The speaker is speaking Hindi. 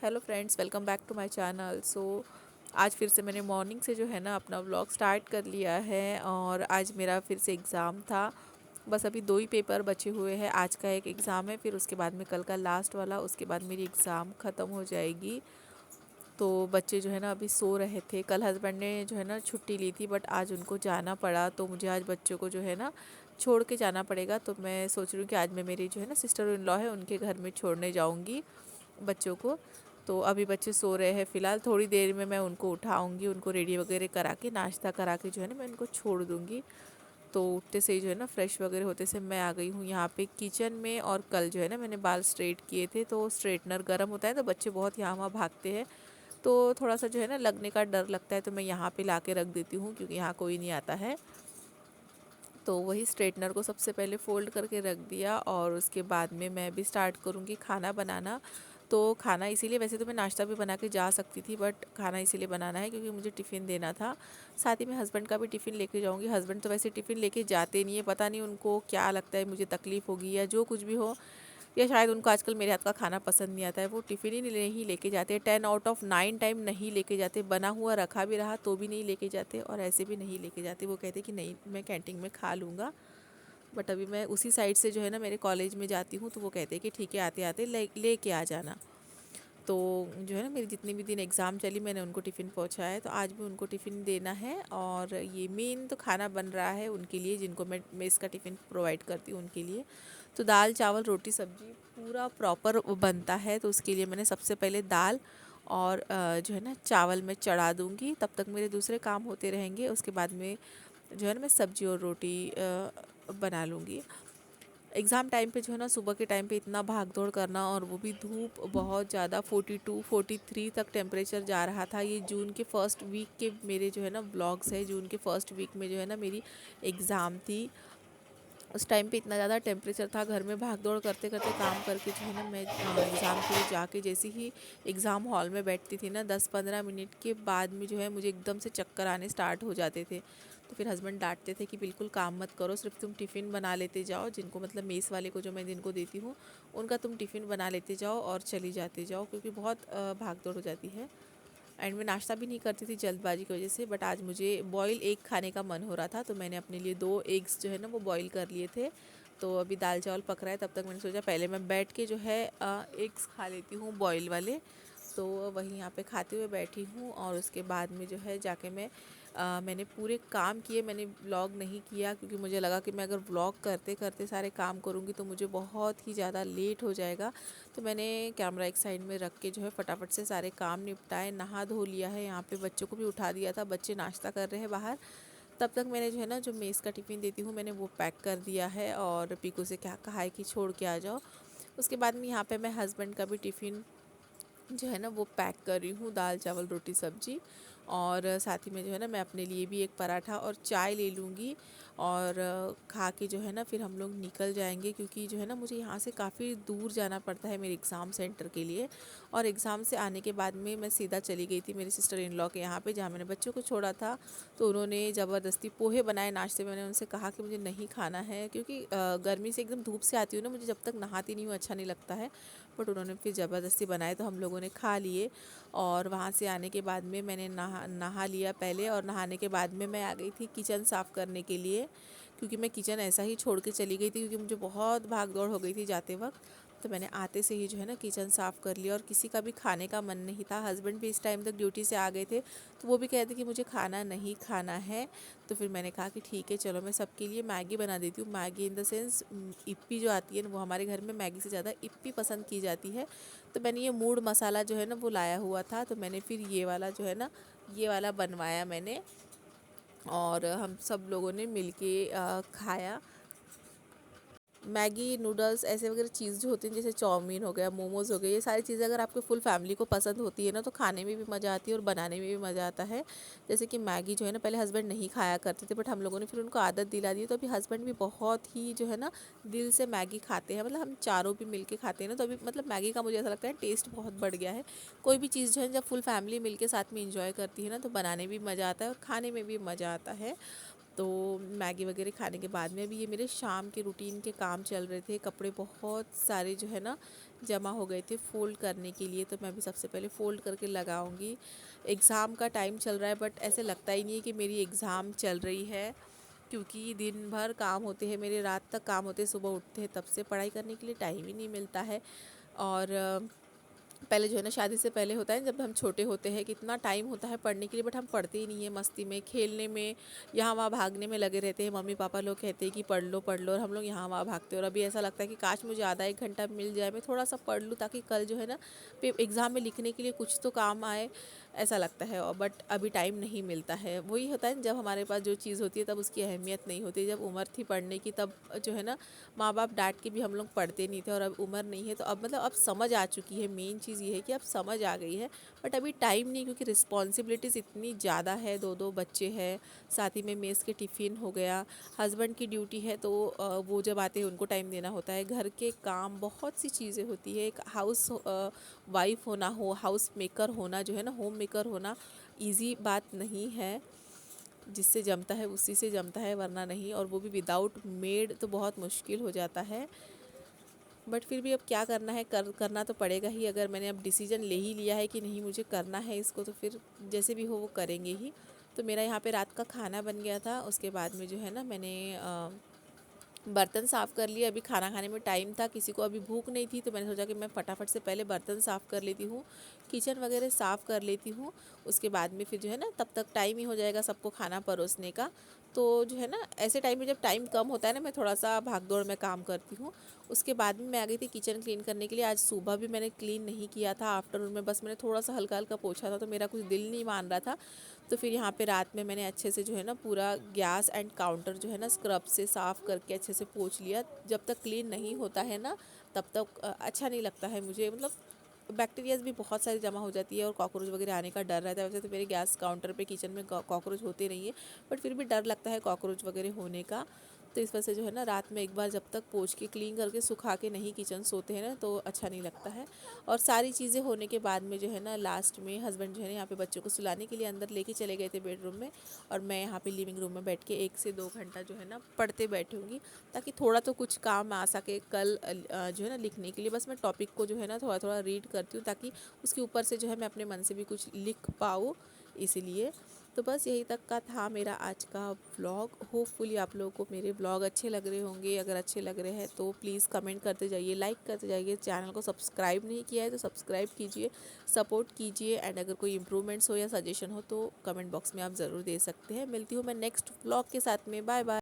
Hello friends, welcome back to my channel. आज फिर से मैंने मॉर्निंग से जो है ना अपना व्लॉग स्टार्ट कर लिया है और आज मेरा फिर से एग्ज़ाम था। बस अभी 2 ही पेपर बचे हुए हैं। आज का एक एग्ज़ाम है, फिर उसके बाद में कल का लास्ट वाला, उसके बाद मेरी एग्ज़ाम ख़त्म हो जाएगी। तो बच्चे जो है ना अभी सो रहे थे। कल हस्बैंड ने जो है ना छुट्टी ली थी, बट आज उनको जाना पड़ा, तो मुझे आज बच्चों को जो है ना छोड़ के जाना पड़ेगा। तो मैं सोच रही हूँ कि आज मैं मेरी जो है ना सिस्टर इन लॉ है उनके घर में छोड़ने जाऊँगी बच्चों को। तो अभी बच्चे सो रहे हैं फ़िलहाल, थोड़ी देर में मैं उनको उठाऊंगी, उनको रेडी वगैरह करा के नाश्ता करा के जो है ना मैं उनको छोड़ दूंगी। तो उठते से ही जो है ना फ्रेश वगैरह होते से मैं आ गई हूँ यहाँ पे किचन में। और कल जो है ना मैंने बाल स्ट्रेट किए थे, तो स्ट्रेटनर गर्म होता है तो बच्चे बहुत यहाँ वहाँ भागते हैं, तो थोड़ा सा जो है ना लगने का डर लगता है, तो मैं यहाँ पे ला के रख देती हूँ क्योंकि यहाँ कोई नहीं आता है। तो वही स्ट्रेटनर को सबसे पहले फ़ोल्ड करके रख दिया और उसके बाद में मैं भी स्टार्ट करूँगी खाना बनाना। तो खाना इसीलिए, वैसे तो मैं नाश्ता भी बना के जा सकती थी, बट खाना इसीलिए बनाना है क्योंकि मुझे टिफ़िन देना था। साथ ही मैं हस्बैंड का भी टिफ़िन लेके जाऊँगी। हस्बैंड तो वैसे टिफ़िन लेके जाते नहीं है, पता नहीं उनको क्या लगता है, मुझे तकलीफ़ होगी या जो कुछ भी हो, या शायद उनको आजकल मेरे हाथ का खाना पसंद नहीं आता है। वो टिफ़िन ही नहीं लेके जाते। 10 आउट ऑफ 9 टाइम नहीं लेके जाते। बना हुआ रखा भी रहा तो भी नहीं लेके जाते, और ऐसे भी नहीं लेके जाते। वो कहते कि नहीं, मैं कैंटीन में खा लूँगा। बट अभी मैं उसी साइड से जो है ना मेरे कॉलेज में जाती हूँ, तो वो कहते हैं कि ठीक है, आते आते ले के आ जाना। तो जो है ना मेरी जितने भी दिन एग्ज़ाम चली मैंने उनको टिफ़िन पहुँचाया है, तो आज भी उनको टिफ़िन देना है। और ये मेन तो खाना बन रहा है उनके लिए, जिनको मैं इसका टिफ़िन प्रोवाइड करती हूँ उनके लिए। तो दाल चावल रोटी सब्ज़ी पूरा प्रॉपर बनता है, तो उसके लिए मैंने सबसे पहले दाल और जो है ना चावल मैं चढ़ा दूँगी। तब तक मेरे दूसरे काम होते रहेंगे। उसके बाद में जो है ना मैं सब्ज़ी और रोटी बना लूँगी। एग्ज़ाम टाइम पे जो है ना सुबह के टाइम पे इतना भाग दौड़ करना, और वो भी धूप बहुत ज़्यादा, 42 43 तक टेम्परेचर जा रहा था। ये जून के फर्स्ट वीक के मेरे जो है ना ब्लॉग्स है। जून के फर्स्ट वीक में जो है ना मेरी एग्ज़ाम थी। उस टाइम पे इतना ज़्यादा टेम्परेचर था, घर में भाग दौड़ करते करते काम करके जो है ना मैं एग्ज़ाम के लिए जाके जैसे ही एग्ज़ाम हॉल में बैठती थी ना, 10-15 मिनट के बाद में जो है मुझे एकदम से चक्कर आने स्टार्ट हो जाते थे। तो फिर हस्बैंड डांटते थे कि बिल्कुल काम मत करो, सिर्फ तुम टिफ़िन बना लेते जाओ, जिनको मतलब मेस वाले को जो मैं जिनको देती हूँ उनका तुम टिफ़िन बना लेते जाओ और चली जाते जाओ, क्योंकि बहुत भाग दौड़ हो जाती है। एंड मैं नाश्ता भी नहीं करती थी जल्दबाजी की वजह से, बट आज मुझे बॉयल एग खाने का मन हो रहा था, तो मैंने अपने लिए 2 एग्स जो है ना वो बॉईल कर लिए थे। तो अभी दाल चावल पक रहा है, तब तक मैंने सोचा पहले मैं बैठ के जो है एग्स खा लेती हूँ बॉयल वाले। तो वहीं यहाँ पे खाते हुए बैठी हूँ, और उसके बाद में जो है जाके मैंने पूरे काम किए। मैंने व्लॉग नहीं किया क्योंकि मुझे लगा कि मैं अगर व्लॉग करते करते सारे काम करूँगी तो मुझे बहुत ही ज़्यादा लेट हो जाएगा। तो मैंने कैमरा एक साइड में रख के जो है फटाफट से सारे काम निपटाए, नहा धो लिया है। यहाँ पे बच्चों को भी उठा दिया था, बच्चे नाश्ता कर रहे हैं बाहर। तब तक मैंने जो है ना जो मेस का टिफ़िन देती हूँ मैंने वो पैक कर दिया है, और पीकू से क्या कहा है कि छोड़ के आ जाओ। उसके बाद में यहाँ पे मैं हस्बैंड का भी टिफ़िन जो है ना वो पैक कर रही हूँ, दाल चावल रोटी सब्जी। और साथ ही में जो है ना मैं अपने लिए भी एक पराठा और चाय ले लूँगी, और खा के जो है ना फिर हम लोग निकल जाएंगे, क्योंकि जो है ना मुझे यहाँ से काफ़ी दूर जाना पड़ता है मेरे एग्ज़ाम सेंटर के लिए। और एग्ज़ाम से आने के बाद में मैं सीधा चली गई थी मेरी सिस्टर इन लॉ के यहाँ पे, जहाँ मैंने बच्चों को छोड़ा था। तो उन्होंने ज़बरदस्ती पोहे बनाए नाश्ते में। मैंने उनसे कहा कि मुझे नहीं खाना है, क्योंकि गर्मी से एकदम धूप से आती हूँ ना, मुझे जब तक नहाती नहीं हूँ अच्छा नहीं लगता है। बट उन्होंने फिर ज़बरदस्ती बनाए तो हम लोगों ने खा लिए। और वहाँ से आने के बाद में मैंने नहा नहा लिया पहले, और नहाने के बाद में मैं आ गई थी किचन साफ़ करने के लिए, क्योंकि मैं किचन ऐसा ही छोड़ के चली गई थी क्योंकि मुझे बहुत भाग दौड़ हो गई थी जाते वक्त। तो मैंने आते से ही जो है ना किचन साफ़ कर लिया, और किसी का भी खाने का मन नहीं था। हस्बैंड भी इस टाइम तक ड्यूटी से आ गए थे, तो वो भी कहते कि मुझे खाना नहीं खाना है। तो फिर मैंने कहा कि ठीक है चलो मैं सबके लिए मैगी बना देती हूँ। Maggi in the sense Yippee जो आती है ना, वो हमारे घर में मैगी से ज़्यादा इप्पी पसंद की जाती है। तो मैंने ये मूड मसाला जो है ना वो लाया हुआ था, तो मैंने फिर ये वाला जो है ना ये वाला बनवाया मैंने, और हम सब लोगों ने मिलके खाया। मैगी नूडल्स ऐसे वगैरह चीज़ जो होती हैं, जैसे चाउमीन हो गया, मोमोज़ हो गए, ये सारी चीज़ें अगर आपके फुल फैमिली को पसंद होती है ना, तो खाने में भी मज़ा आती है और बनाने में भी मज़ा आता है। जैसे कि मैगी जो है ना पहले हस्बैंड नहीं खाया करते थे, बट हम लोगों ने फिर उनको आदत दिला दी, तो अभी हस्बैंड भी बहुत ही जो है ना दिल से मैगी खाते हैं। मतलब हम चारों भी मिल के खाते हैं ना, तो अभी मतलब मैगी का मुझे ऐसा लगता है टेस्ट बहुत बढ़ गया है। कोई भी चीज़ जो है जब फुल फैमिली मिल के साथ में इंजॉय करती है ना, तो बनाने भी मज़ा आता है और खाने में भी मज़ा आता है। तो मैगी वगैरह खाने के बाद में भी ये मेरे शाम के रूटीन के काम चल रहे थे। कपड़े बहुत सारे जो है ना जमा हो गए थे फ़ोल्ड करने के लिए, तो मैं भी सबसे पहले फ़ोल्ड करके लगाऊंगी। एग्ज़ाम का टाइम चल रहा है बट ऐसे लगता ही नहीं है कि मेरी एग्ज़ाम चल रही है, क्योंकि दिन भर काम होते हैं मेरे, रात तक काम होते हैं, सुबह उठते हैं तब से पढ़ाई करने के लिए टाइम ही नहीं मिलता है। और पहले जो है ना शादी से पहले होता है जब हम छोटे होते हैं कितना टाइम होता है पढ़ने के लिए, बट हम पढ़ते ही नहीं है, मस्ती में खेलने में यहाँ वहाँ भागने में लगे रहते हैं। मम्मी पापा लोग कहते हैं कि पढ़ लो और हम लोग यहाँ वहाँ भागते हैं। और अभी ऐसा लगता है कि काश मुझे आधा एक घंटा मिल जाए, मैं थोड़ा सा पढ़ लूँ ताकि कल जो है ना एग्ज़ाम में लिखने के लिए कुछ तो काम आए, ऐसा लगता है। और बट अभी टाइम नहीं मिलता है। वही होता है जब हमारे पास जो चीज़ होती है तब उसकी अहमियत नहीं होती। जब उम्र थी पढ़ने की तब जो है ना माँ बाप डांट के भी हम लोग पढ़ते नहीं थे, और अब उम्र नहीं है तो अब मतलब अब समझ आ चुकी है। मेन चीज़ ये है कि अब समझ आ गई है, बट अभी टाइम नहीं, क्योंकि रिस्पॉन्सिबिलिटीज़ इतनी ज़्यादा है, दो दो बच्चे हैं, साथ ही में मेस के टिफ़िन हो गया, हस्बैंड की ड्यूटी है तो वो जब आते हैं उनको टाइम देना होता है, घर के काम बहुत सी चीज़ें होती है। एक हाउस वाइफ होना, हाउस मेकर होना जो है ना, होम मेकर होना ईज़ी बात नहीं है। जिससे जमता है उसी से जमता है, वरना नहीं, और वो भी विदाउट मेड तो बहुत मुश्किल हो जाता है। बट फिर भी अब क्या करना है, करना तो पड़ेगा ही। अगर मैंने अब डिसीजन ले ही लिया है कि नहीं मुझे करना है इसको, तो फिर जैसे भी हो वो करेंगे ही। तो मेरा यहाँ पे रात का खाना बन गया था, उसके बाद में जो है ना मैंने बर्तन साफ़ कर लिए। अभी खाना खाने में टाइम था, किसी को अभी भूख नहीं थी, तो मैंने सोचा कि मैं फटाफट से पहले बर्तन साफ़ कर लेती हूँ, किचन वगैरह साफ़ कर लेती हूँ। उसके बाद में फिर जो है ना तब तक टाइम ही हो जाएगा सबको खाना परोसने का। तो जो है ना ऐसे टाइम में जब टाइम कम होता है ना, मैं थोड़ा सा भाग दौड़ में काम करती हूँ। उसके बाद में मैं आ गई थी किचन क्लीन करने के लिए। आज सुबह भी मैंने क्लीन नहीं किया था, आफ्टरनून में बस मैंने थोड़ा सा हल्का हल्का पोछा था, तो मेरा कुछ दिल नहीं मान रहा था। तो फिर यहाँ पे रात में मैंने अच्छे से जो है ना पूरा गैस एंड काउंटर जो है ना स्क्रब से साफ़ करके अच्छे से पोंछ लिया। जब तक क्लीन नहीं होता है ना तब तक अच्छा नहीं लगता है मुझे, मतलब बैक्टीरियाज भी बहुत सारी जमा हो जाती है और कॉकरोच वगैरह आने का डर रहता है। वैसे तो मेरे गैस काउंटर पे किचन में कॉकरोच होते नहीं है, बट फिर भी डर लगता है कॉकरोच वगैरह होने का। तो इस वजह से जो है ना रात में एक बार जब तक पोंछ के क्लीन करके सुखा के नहीं किचन सोते हैं ना तो अच्छा नहीं लगता है। और सारी चीज़ें होने के बाद में जो है ना लास्ट में हस्बैंड जो है ना यहाँ पे बच्चों को सुलाने के लिए अंदर लेके चले गए थे बेडरूम में, और मैं यहाँ पे लिविंग रूम में बैठ के 1 से 2 घंटा जो है ना पढ़ते बैठूँगी, ताकि थोड़ा तो कुछ काम आ सके कल जो है ना लिखने के लिए। बस मैं टॉपिक को जो है ना थोड़ा थोड़ा रीड करती हूँ, ताकि उसके ऊपर से जो है मैं अपने मन से भी कुछ लिख पाऊँ, इसीलिए। तो बस यही तक का था मेरा आज का व्लॉग। होपफुली आप लोगों को मेरे व्लॉग अच्छे लग रहे होंगे। अगर अच्छे लग रहे हैं तो प्लीज़ कमेंट करते जाइए, लाइक करते जाइए। चैनल को सब्सक्राइब नहीं किया है तो सब्सक्राइब कीजिए, सपोर्ट कीजिए। एंड अगर कोई इम्प्रूवमेंट्स हो या सजेशन हो तो कमेंट बॉक्स में आप ज़रूर दे सकते हैं। मिलती हूँ मैं नेक्स्ट व्लॉग के साथ में। Bye bye.